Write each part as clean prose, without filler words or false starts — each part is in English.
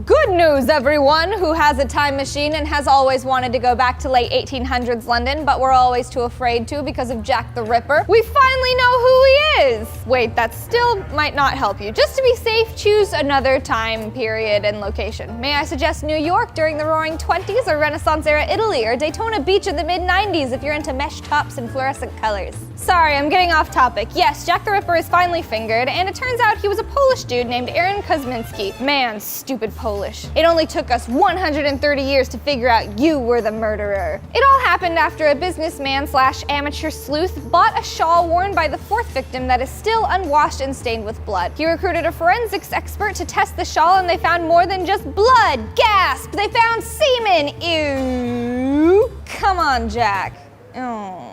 Good news, everyone who has a time machine and has always wanted to go back to late 1800s London, but we're always too afraid to because of Jack the Ripper. We finally know who he is. Wait, that still might not help you. Just to be safe, choose another time period and location. May I suggest New York during the Roaring 20s, or Renaissance-era Italy, or Daytona Beach in the mid-90s if you're into mesh tops and fluorescent colors. Sorry, I'm getting off topic. Yes, Jack the Ripper is finally fingered, and it turns out he was a Polish dude named Aaron Kosminski. Man, stupid Polish. It only took us 130 years to figure out you were the murderer. It all happened after a businessman slash amateur sleuth bought a shawl worn by the fourth victim that is still unwashed and stained with blood. He recruited a forensics expert to test the shawl, and they found more than just blood. Gasp! They found semen! Ew! Come on, Jack. Oh.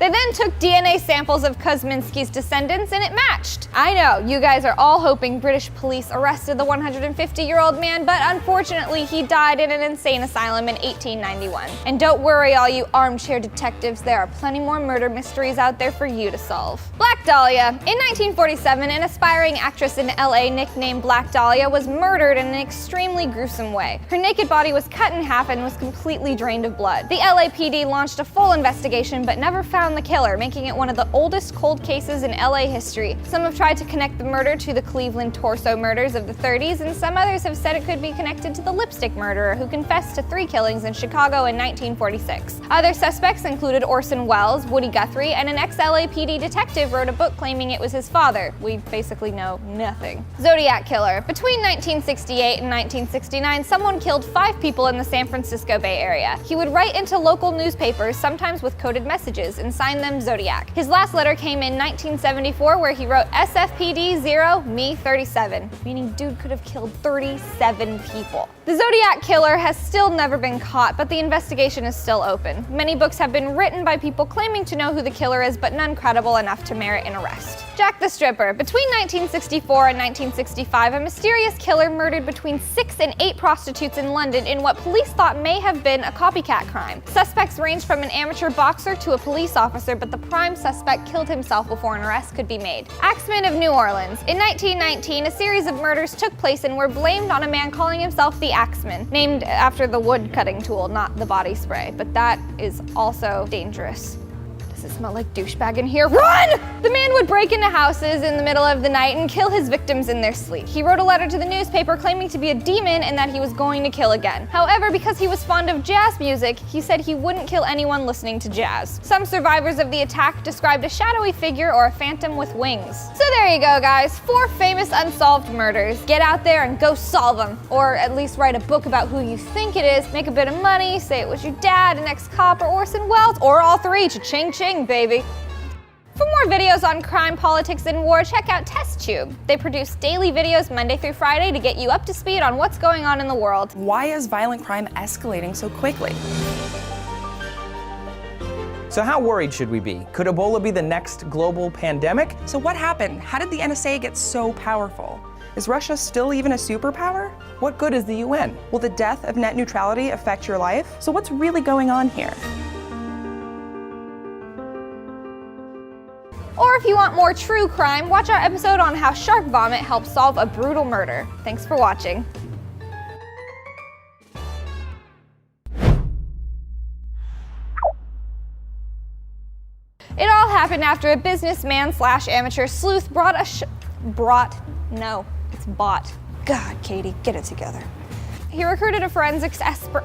They then took DNA samples of Kosminski's descendants and it matched. I know, you guys are all hoping British police arrested the 150-year-old man, but unfortunately he died in an insane asylum in 1891. And don't worry, all you armchair detectives, there are plenty more murder mysteries out there for you to solve. Black Dahlia. In 1947, an aspiring actress in LA nicknamed Black Dahlia was murdered in an extremely gruesome way. Her naked body was cut in half and was completely drained of blood. The LAPD launched a full investigation but never found the killer, making it one of the oldest cold cases in LA history. Some have tried to connect the murder to the Cleveland torso murders of the 30s, and some others have said it could be connected to the lipstick murderer who confessed to 3 killings in Chicago in 1946. Other suspects included Orson Welles, Woody Guthrie, and an ex-LAPD detective wrote a book claiming it was his father. We basically know nothing. Zodiac Killer. Between 1968 and 1969, someone killed 5 people in the San Francisco Bay Area. He would write into local newspapers, sometimes with coded messages, and sign them Zodiac. His last letter came in 1974 where he wrote SFPD 0, me 37, meaning dude could have killed 37 people. The Zodiac Killer has still never been caught, but the investigation is still open. Many books have been written by people claiming to know who the killer is, but none credible enough to merit an arrest. Jack the Stripper. Between 1964 and 1965, a mysterious killer murdered between 6 and 8 prostitutes in London in what police thought may have been a copycat crime. Suspects ranged from an amateur boxer to a police officer, but the prime suspect killed himself before an arrest could be made. Axman of New Orleans. In 1919, a series of murders took place and were blamed on a man calling himself the Axman, named after the wood cutting tool, not the body spray, but that is also dangerous. Does it smell like douchebag in here? Run! The man would break into houses in the middle of the night and kill his victims in their sleep. He wrote a letter to the newspaper claiming to be a demon and that he was going to kill again. However, because he was fond of jazz music, he said he wouldn't kill anyone listening to jazz. Some survivors of the attack described a shadowy figure or a phantom with wings. So there you go, guys. 4 famous unsolved murders. Get out there and go solve them. Or at least write a book about who you think it is, make a bit of money, say it was your dad, an ex-cop, or Orson Welles, or all 3. Cha-ching ching, baby. For more videos on crime, politics, and war, check out TestTube. They produce daily videos Monday through Friday to get you up to speed on what's going on in the world. Why is violent crime escalating so quickly? So how worried should we be? Could Ebola be the next global pandemic? So what happened? How did the NSA get so powerful? Is Russia still even a superpower? What good is the UN? Will the death of net neutrality affect your life? So what's really going on here? Or if you want more true crime, watch our episode on how shark vomit helps solve a brutal murder. Thanks for watching. It all happened after a businessman slash amateur sleuth bought. God, Catie, get it together. He recruited a forensics expert